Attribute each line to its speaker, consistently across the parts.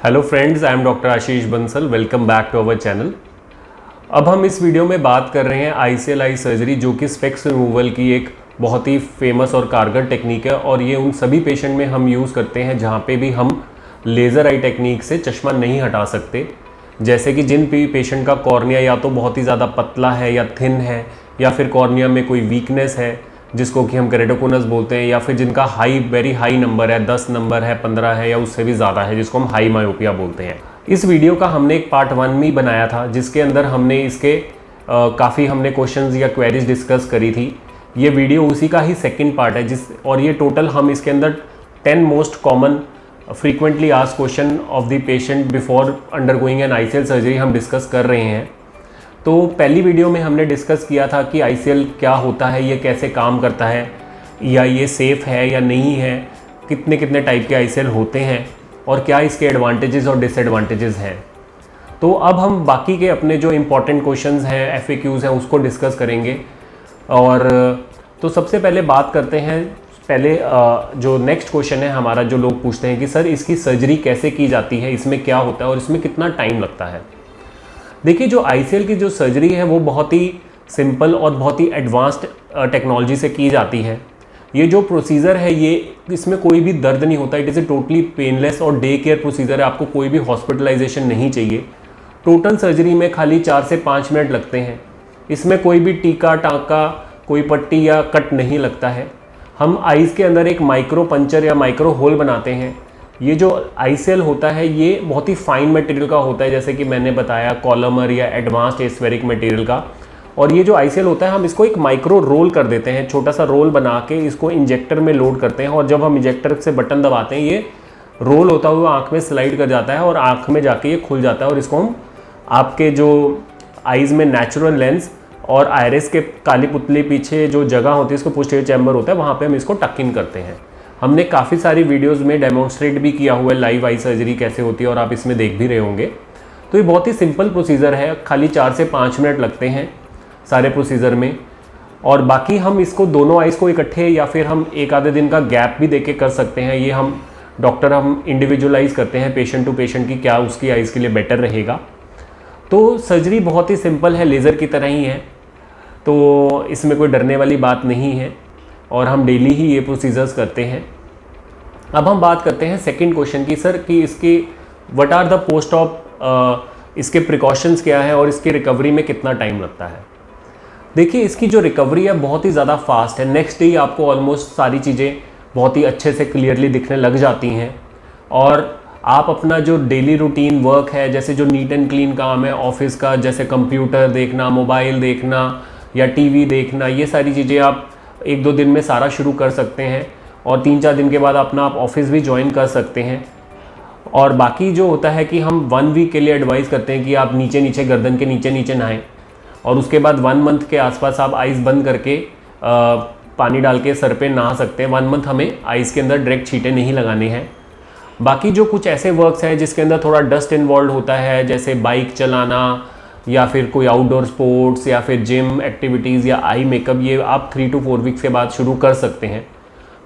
Speaker 1: Hello friends, I am doctor Ashish Bansal. Welcome back to our channel. अब हम इस video में बात कर रहे हैं आईसीएल आई सर्जरी, जो कि स्पेक्स रिमूवल की एक बहुत ही फेमस और कारगर टेक्निक है। और ये उन सभी पेशेंट में हम यूज़ करते हैं जहाँ पे भी हम लेज़र आई टेक्निक से चश्मा नहीं हटा सकते। जैसे कि जिन भी पेशेंट का कॉर्निया या तो बहुत ही ज़्यादा पतला है या थिन है, या फिर कॉर्निया में कोई वीकनेस है जिसको कि हम केरेटोकोनस बोलते हैं, या फिर जिनका वेरी हाई नंबर है, 10 नंबर है, 15 है या उससे भी ज़्यादा है, जिसको हम हाई मायोपिया बोलते हैं। इस वीडियो का हमने एक पार्ट 1 में बनाया था, जिसके अंदर हमने इसके काफ़ी हमने क्वेश्चंस या क्वेरीज डिस्कस करी थी। ये वीडियो उसी का ही सेकंड पार्ट है और ये टोटल हम इसके अंदर 10 most common frequently asked question of the patient before undergoing an ICL surgery हम डिस्कस कर रहे हैं। तो पहली वीडियो में हमने डिस्कस किया था कि आईसीएल क्या होता है, ये कैसे काम करता है, या ये सेफ़ है या नहीं है, कितने कितने टाइप के आईसीएल होते हैं और क्या इसके एडवांटेजेस और डिसएडवांटेजेस हैं। तो अब हम बाकी के अपने जो इम्पॉर्टेंट क्वेश्चंस हैं, एफएक्यूज़ हैं, उसको डिस्कस करेंगे। और तो सबसे पहले बात करते हैं, पहले जो नेक्स्ट क्वेश्चन है हमारा, जो लोग पूछते हैं कि सर इसकी सर्जरी कैसे की जाती है, इसमें क्या होता है और इसमें कितना टाइम लगता है। देखिए, जो आईसीएल की जो सर्जरी है वो बहुत ही सिंपल और बहुत ही एडवांस्ड टेक्नोलॉजी से की जाती है। ये जो प्रोसीजर है, ये इसमें कोई भी दर्द नहीं होता। It is a totally painless और डे केयर प्रोसीजर है। आपको कोई भी हॉस्पिटलाइजेशन नहीं चाहिए। टोटल सर्जरी में खाली 4 से 5 मिनट लगते हैं। इसमें कोई भी टीका टाँका, कोई पट्टी या कट नहीं लगता है। हम आइज़ के अंदर एक माइक्रो पंचर या माइक्रो होल बनाते हैं। ये जो आईसीएल होता है ये बहुत ही फाइन मटेरियल का होता है, जैसे कि मैंने बताया, कॉलमर या एडवांस्ड एस्फेरिक मटेरियल का। और ये जो आईसीएल होता है, हम इसको एक माइक्रो रोल कर देते हैं, छोटा सा रोल बना के इसको इंजेक्टर में लोड करते हैं। और जब हम इंजेक्टर से बटन दबाते हैं, ये रोल होता हुआ आँख में स्लाइड कर जाता है और आँख में जाके ये खुल जाता है। और इसको हम आपके जो आइज़ में नेचुरल लेंस और आयरिस के काली पुतली पीछे जो जगह होती है, इसको पोस्टीरियर चैम्बर होता है, वहाँ पर हम इसको टक इन करते हैं। हमने काफ़ी सारी वीडियोस में डेमोन्स्ट्रेट भी किया हुआ है लाइव आई सर्जरी कैसे होती है, और आप इसमें देख भी रहे होंगे। तो ये बहुत ही सिंपल प्रोसीजर है, खाली 4 से 5 मिनट लगते हैं सारे प्रोसीजर में। और बाकी हम इसको दोनों आइज़ को इकट्ठे या फिर हम एक आधे दिन का गैप भी देके कर सकते हैं। ये हम इंडिविजुअलाइज करते हैं पेशेंट टू पेशेंट की क्या उसकी आइज़ के लिए बेटर रहेगा। तो सर्जरी बहुत ही सिंपल है, लेज़र की तरह ही है, तो इसमें कोई डरने वाली बात नहीं है और हम डेली ही ये प्रोसीजर्स करते हैं। अब हम बात करते हैं सेकंड क्वेश्चन की, सर कि इसकी what are the post op, इसके प्रिकॉशंस क्या है और इसकी रिकवरी में कितना टाइम लगता है। देखिए, इसकी जो रिकवरी है बहुत ही ज़्यादा फास्ट है। नेक्स्ट डे आपको ऑलमोस्ट सारी चीज़ें बहुत ही अच्छे से क्लियरली दिखने लग जाती हैं। और आप अपना जो डेली रूटीन वर्क है, जैसे जो नीट एंड क्लीन काम है ऑफिस का, जैसे कंप्यूटर देखना, मोबाइल देखना या टीवी देखना, ये सारी चीज़ें आप 1-2 दिन में सारा शुरू कर सकते हैं। और 3-4 दिन के बाद अपना आप ऑफिस भी ज्वाइन कर सकते हैं। और बाकी जो होता है कि हम 1 वीक के लिए एडवाइस करते हैं कि आप नीचे नीचे गर्दन के नीचे नीचे नहाएं, और उसके बाद 1 मंथ के आसपास आप आइज़ बंद करके पानी डाल के सर पे नहा सकते हैं। 1 मंथ हमें आइज़ के अंदर डायरेक्ट छींटे नहीं लगाने हैं। बाकी जो कुछ ऐसे वर्क्स हैं जिसके अंदर थोड़ा डस्ट इन्वॉल्व होता है, जैसे बाइक चलाना या फिर कोई आउटडोर स्पोर्ट्स या फिर जिम एक्टिविटीज़ या आई मेकअप, ये आप 3 to 4 वीक्स के बाद शुरू कर सकते हैं।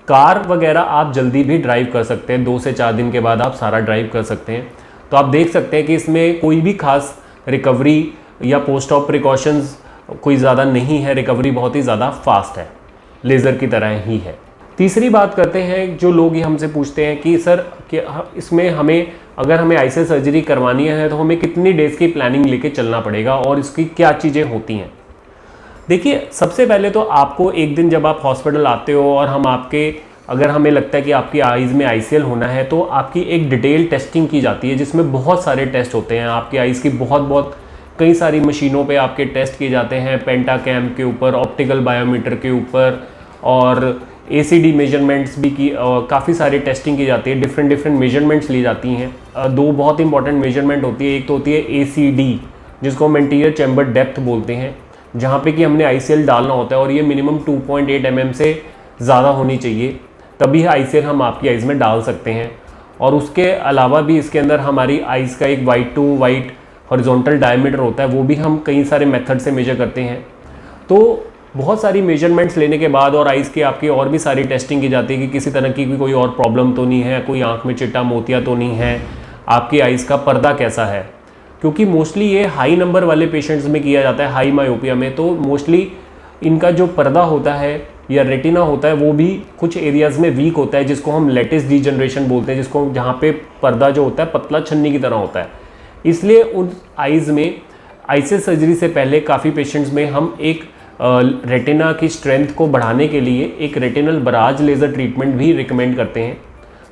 Speaker 1: कार वगैरह आप जल्दी भी ड्राइव कर सकते हैं, 2 से 4 दिन के बाद आप सारा ड्राइव कर सकते हैं। तो आप देख सकते हैं कि इसमें कोई भी खास रिकवरी या पोस्ट ऑप प्रिकॉशंस कोई ज़्यादा नहीं है। रिकवरी बहुत ही ज़्यादा फास्ट है, लेज़र की तरह ही है। तीसरी बात करते हैं, जो लोग ये हमसे पूछते हैं कि सर कि इसमें अगर हमें आईसीएल सर्जरी करवानी है तो हमें कितनी डेज़ की प्लानिंग लेके चलना पड़ेगा और इसकी क्या चीज़ें होती हैं। देखिए, सबसे पहले तो आपको एक दिन जब आप हॉस्पिटल आते हो और अगर हमें लगता है कि आपकी आइज़ में आईसीएल होना है, तो आपकी एक डिटेल टेस्टिंग की जाती है, जिसमें बहुत सारे टेस्ट होते हैं। आपकी आइज़ की बहुत कई सारी मशीनों पे आपके टेस्ट किए जाते हैं, पेंटाकैम के ऊपर, ऑप्टिकल बायोमीटर के ऊपर, और एसीडी मेजरमेंट्स भी की, काफ़ी सारी टेस्टिंग की जाती है। डिफरेंट मेजरमेंट्स ली जाती हैं। 2 बहुत इंपॉर्टेंट मेजरमेंट होती है। एक तो होती है एसीडी, जिसको हम एंटीरियर चैम्बर डेप्थ बोलते हैं, जहाँ पे कि हमने आईसीएल डालना होता है, और ये मिनिमम 2.8 mm से ज़्यादा होनी चाहिए, तभी आईसीएल हम आपकी आइज़ में डाल सकते हैं। और उसके अलावा भी इसके अंदर हमारी आइज़ का एक white to white horizontal diameter होता है, वो भी हम कई सारे मेथड से मेजर करते हैं। तो बहुत सारी मेजरमेंट्स लेने के बाद और आइज़ की आपकी और भी सारी टेस्टिंग की जाती है कि किसी तरह की कोई और प्रॉब्लम तो नहीं है, कोई आंख में चिट्टा मोतिया तो नहीं है, आपकी आइज़ का पर्दा कैसा है, क्योंकि मोस्टली ये हाई नंबर वाले पेशेंट्स में किया जाता है, हाई मायोपिया में। तो मोस्टली इनका जो पर्दा होता है या रेटिना होता है वो भी कुछ एरियाज़ में वीक होता है, जिसको हम लेटिस डीजनरेशन बोलते हैं, जिसको जहाँ पे पर्दा जो होता है पतला छन्नी की तरह होता है। इसलिए उन आइज़ में आईसेल सर्जरी से पहले काफ़ी पेशेंट्स में हम एक रेटिना की स्ट्रेंथ को बढ़ाने के लिए एक रेटिनल बराज लेज़र ट्रीटमेंट भी रिकमेंड करते हैं,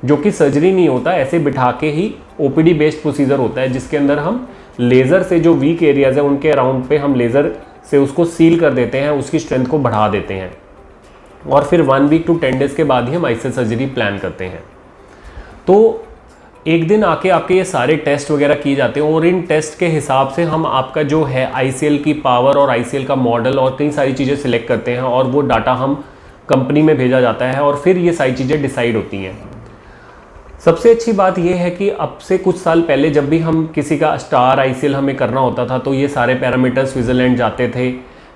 Speaker 1: जो कि सर्जरी नहीं होता, ऐसे बिठा के ही ओपीडी बेस्ड प्रोसीजर होता है, जिसके अंदर हम लेज़र से जो वीक एरियाज़ है उनके अराउंड पे हम लेज़र से उसको सील कर देते हैं, उसकी स्ट्रेंथ को बढ़ा देते हैं, और फिर 1 वीक टू 10 डेज़ के बाद ही हम आईसेल सर्जरी प्लान करते हैं। तो एक दिन आके आपके ये सारे टेस्ट वगैरह किए जाते हैं, और इन टेस्ट के हिसाब से हम आपका जो है आईसीएल की पावर और आईसीएल का मॉडल और कई सारी चीज़ें सिलेक्ट करते हैं, और वो डाटा हम कंपनी में भेजा जाता है, और फिर ये सारी चीज़ें डिसाइड होती हैं। सबसे अच्छी बात यह है कि अब से कुछ साल पहले जब भी हम किसी का स्टार आईसीएल हमें करना होता था, तो ये सारे पैरामीटर्स स्विट्ज़रलैंड जाते थे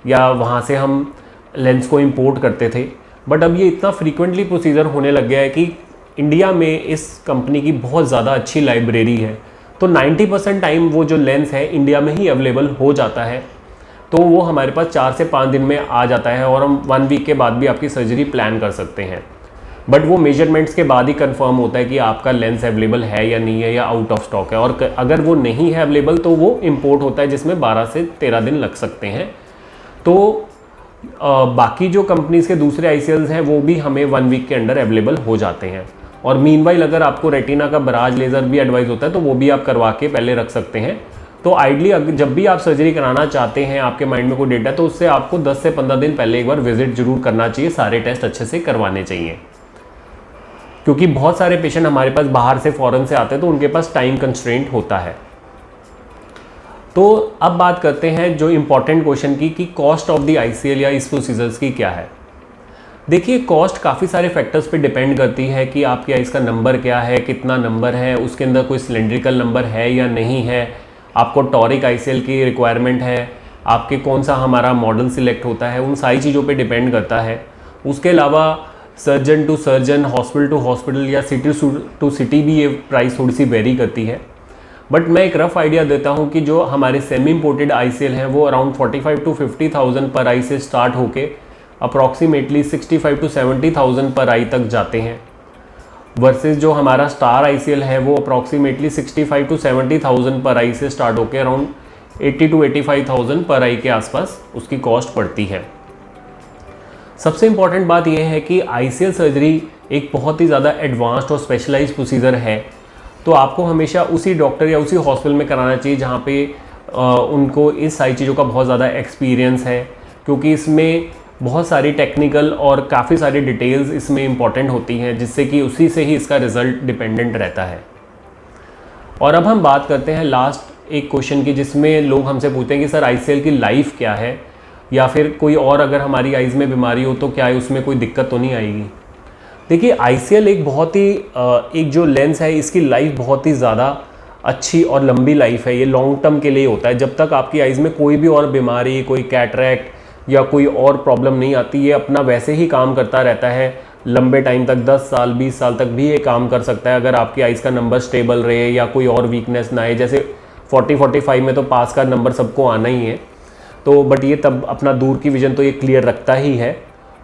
Speaker 1: या वहाँ से हम लेंस को इंपोर्ट करते थे। बट अब ये इतना फ्रीक्वेंटली प्रोसीजर होने लग गया है कि इंडिया में इस कंपनी की बहुत ज़्यादा अच्छी लाइब्रेरी है, तो 90% टाइम वो जो लेंस है इंडिया में ही अवेलेबल हो जाता है। तो वो हमारे पास 4 से 5 दिन में आ जाता है, और हम 1 वीक के बाद भी आपकी सर्जरी प्लान कर सकते हैं। बट वो मेजरमेंट्स के बाद ही कंफर्म होता है कि आपका लेंस अवेलेबल है या नहीं है, या आउट ऑफ स्टॉक है, और अगर वो नहीं है अवेलेबल तो वो इंपोर्ट होता है, जिसमें 12 से 13 दिन लग सकते हैं। तो बाकी जो कंपनीज़ के दूसरे आईसीएल्स हैं वो भी हमें 1 वीक के अंडर अवेलेबल हो जाते हैं। और मीनवाइल अगर आपको रेटिना का बराज लेज़र भी एडवाइस होता है तो वो भी आप करवा के पहले रख सकते हैं। तो आइडली जब भी आप सर्जरी कराना चाहते हैं, आपके माइंड में कोई डेटा, तो उससे आपको 10 से 15 दिन पहले एक बार विजिट जरूर करना चाहिए, सारे टेस्ट अच्छे से करवाने चाहिए, क्योंकि बहुत सारे पेशेंट हमारे पास बाहर से फॉरेन से आते हैं, तो उनके पास टाइम कंस्ट्रेंट होता है। तो अब बात करते हैं जो इम्पॉर्टेंट क्वेश्चन की, कि कॉस्ट ऑफ द आईसीएल या इस प्रोसीजर्स की क्या है। देखिए, कॉस्ट काफ़ी सारे फैक्टर्स पे डिपेंड करती है कि आपकी आइज़ का नंबर क्या है, कितना नंबर है, उसके अंदर कोई सिलेंड्रिकल नंबर है या नहीं है, आपको टॉरिक आईसीएल की रिक्वायरमेंट है, आपके कौन सा हमारा मॉडल सिलेक्ट होता है, उन सारी चीज़ों पे डिपेंड करता है। उसके अलावा surgeon to surgeon, hospital to hospital या सिटी टू सिटी भी ये प्राइस थोड़ी सी वेरी करती है। बट मैं एक रफ़ आइडिया देता हूँ कि जो हमारे सेमी इम्पोर्टेड आईसीएल हैं वो अराउंड 45 to 50,000 पर आई से स्टार्ट होके अप्रॉक्सीमेटली 65 to 70,000 पर आई तक जाते हैं, वर्सेस जो हमारा स्टार आईसीएल है वो अप्रॉक्सीमेटली 65 to 70,000 पर आई से स्टार्ट होकर अराउंड 80 to 85,000 पर आई के आसपास उसकी कॉस्ट पड़ती है। सबसे इम्पॉर्टेंट बात यह है कि आईसीएल सर्जरी एक बहुत ही ज़्यादा एडवांस्ड और स्पेशलाइज्ड प्रोसीजर है, तो आपको हमेशा उसी डॉक्टर या उसी हॉस्पिटल में कराना चाहिए जहाँ पे उनको इस सारी चीज़ों का बहुत ज़्यादा एक्सपीरियंस है, क्योंकि इसमें बहुत सारी टेक्निकल और काफ़ी सारी डिटेल्स इसमें इम्पॉर्टेंट होती हैं, जिससे कि उसी से ही इसका रिज़ल्ट डिपेंडेंट रहता है। और अब हम बात करते हैं लास्ट एक क्वेश्चन की, जिसमें लोग हमसे पूछते हैं कि सर आईसीएल की लाइफ क्या है, या फिर कोई और अगर हमारी आइज़ में बीमारी हो तो क्या उसमें कोई दिक्कत तो नहीं आएगी। देखिए, आईसीएल एक बहुत ही एक जो लेंस है इसकी लाइफ बहुत ही ज़्यादा अच्छी और लंबी लाइफ है, ये लॉन्ग टर्म के लिए होता है। जब तक आपकी आइज़ में कोई भी और बीमारी, कोई कैटरैक्ट या कोई और प्रॉब्लम नहीं आती, ये अपना वैसे ही काम करता रहता है लंबे टाइम तक, 10 साल 20 साल तक भी ये काम कर सकता है, अगर आपकी आइज़ का नंबर स्टेबल रहे या कोई और वीकनेस ना आए। जैसे 40-45 में तो पास का नंबर सबको आना ही है, तो बट ये तब अपना दूर की विजन तो ये क्लियर रखता ही है।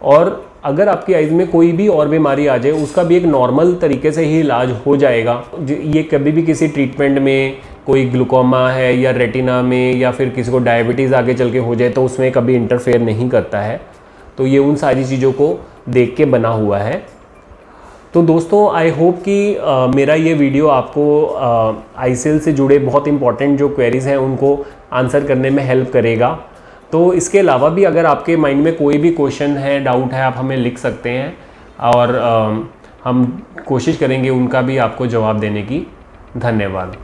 Speaker 1: और अगर आपकी आइज़ में कोई भी और बीमारी आ जाए, उसका भी एक नॉर्मल तरीके से ही इलाज हो जाएगा। ये कभी भी किसी ट्रीटमेंट में कोई ग्लूकोमा है या रेटिना में या फिर किसी को डायबिटीज़ आगे चल के हो जाए तो उसमें कभी इंटरफेयर नहीं करता है। तो ये उन सारी चीज़ों को देख के बना हुआ है। तो दोस्तों, आई होप कि मेरा ये वीडियो आपको आईसीएल से जुड़े बहुत इंपॉर्टेंट जो क्वेरीज़ हैं उनको आंसर करने में हेल्प करेगा। तो इसके अलावा भी अगर आपके माइंड में कोई भी क्वेश्चन है, डाउट है, आप हमें लिख सकते हैं, और हम कोशिश करेंगे उनका भी आपको जवाब देने की। धन्यवाद।